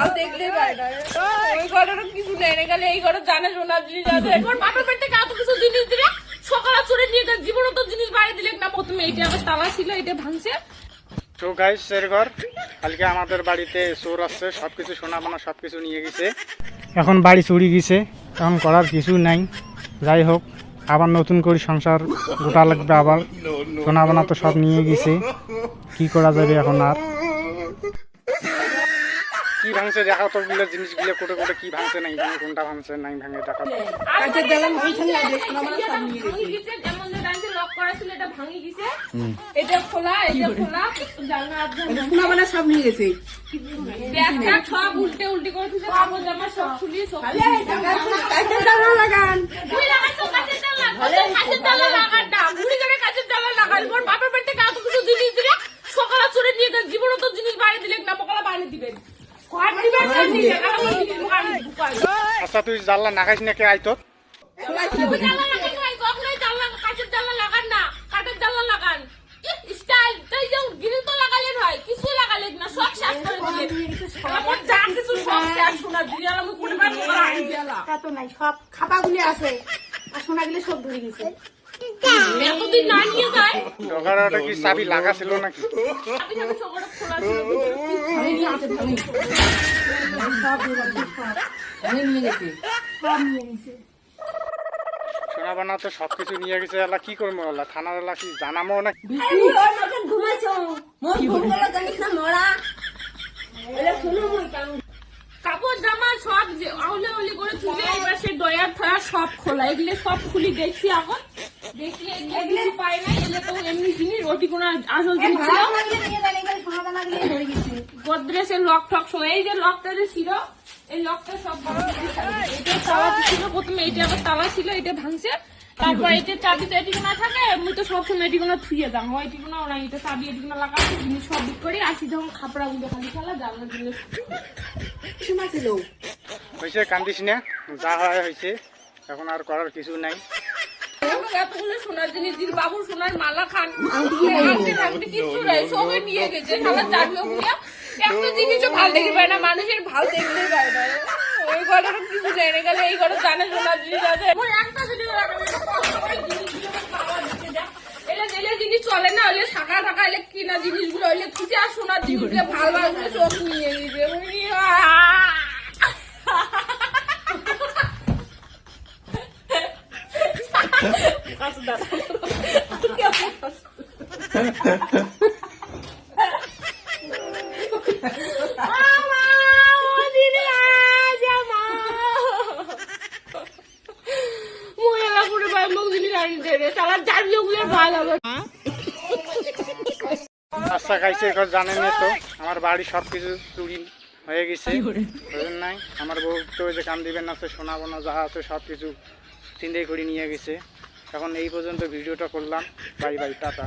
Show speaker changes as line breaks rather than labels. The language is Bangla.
ভাল দেখলে ওই ঘরের কিছু নেই গেলে এই ঘরে জানে সোনার জিনিস আছে এখন বাপের পেট থেকে এত কিছু জিনিস দিলে সকালে চুরি নিয়ে গেলে জীবনত জিনিস বাইরে দিলে না প্রথমে এইটা আবার তালা ছিল এটা ভাঙছে।
তো গাইস এর ঘর কালকে আমাদের বাড়িতে চোর আসছে, সবকিছু সোনা বানা সবকিছু নিয়ে গেছে। এখন বাড়ি চুরি গেছে, এখন করার কিছু নাই। যাই হোক, আবার নতুন করে সংসার গোটা লাগবে। আবার সোনা বানা তো সব নিয়ে গেছে, কি করা যাবে এখন আর? কি ভাঙছে দেখা তো গুলো জিনিসগুলো কোটে কোটে কি ভাঙছে নাই ভাঙে, কোনটা ভাঙছে নাই ভাঙে দেখা।
কাঁচের জ্বালান ওইখানে আছে সোনা বানা সব নিয়ে গেছে। যেমন যে ডাইসে লক করা ছিল এটা ভাঙি গেছে, এটা খোলা জানলা সোনা বানা সব নিয়ে গেছে। ব্যাগটা সব উল্টে উল্টে করে দিয়েছে, কাপড় জামা সব খুলিয়ে সব কাঁচের জ্বালান লাগান। তুই লাগাইছো কাঁচের জ্বালান, কাঁচের জ্বালান লাগান না, বুড়ি করে কাঁচের জ্বালান লাগাল। মোর বাপের পেট থেকে এত কিছু জিনিস দিলে সকালে চুরি নিয়ে গেলে জীবনত জিনিস বাইরে দিলে না মকলা বাইরে দিবেন।
আচ্ছা তুই জানলা নাগাইস নাকি আইতো?
সব খাপাগুলি আছে আর সোনাগুলি সব ধরে গেছে।
এতদিন না নিয়ে যায়
ঢোকাটা কি চাবি লাগা ছিল নাকি? সোনা বানা তো সবকিছু নিয়ে গেছে। এলা কি করবো? এলা থানার এলা কি জানামো নাকি?
কাপড় জামা সব আউলে আউলি করে তুলে এবার সে ডয়ার থয়া সব খোলা, এগুলো সব খুলি দেখছি এখন। দেখি এগুলো পাই না, এগুলো তো এমনি জিনিস ওটি কোনো আসল জিনিস ছিল। গোদরেজের লক টক সব, এই যে লকটা যে ছিল এই লকটা সব এটা তালা ছিল প্রথমে, এটা আবার তালা ছিল এটা ভাঙছে। তারপর এই যে চাবি তো এটি না থাকে, আমি তো সবসময় এটি কোনো থুয়ে দাম হয়, এটি কোনো ওরা এটা চাবি এটি কোনো লাগাচ্ছি জিনিস সব বিক করি আসি যখন খাপড়া গুলো খালি খেলা জানলা জিনিস
হয়েছে, কান্দিস না, যা হয় হয়েছে, এখন আর করার কিছু নাই।
এতগুলো সোনার জিনিস দিল, বাবুর সোনার মালা খান কিছু নাই সবাই নিয়ে গেছে। খালা চাবিও খুঁড়িয়া একটা জিনিসও ভাল দেখতে পায় না, মানুষের ভাল দেখতে পায় না। ওই ঘরের কিছু জেনে গেলে এই ঘরে জানে সোনার জিনিস আছে একটা জিনিস চলে না, হলে শাখা থাকা হলে কিনা জিনিসগুলো হইলে কিছু আর সোনার জিনিসগুলো ভাল ভালো সব নিয়ে
আচ্ছা খাইছে এখন জানেন তো আমার বাড়ি সবকিছু চুরি হয়ে গেছে। বুঝলেন নাই, আমার বউ তো যে কান দিবেন আছে, সোনা বোনা যা আছে সবকিছু চিন্তাই করে নিয়ে গেছে। এখন এই পর্যন্ত ভিডিওটা করলাম। Bye bye, tata.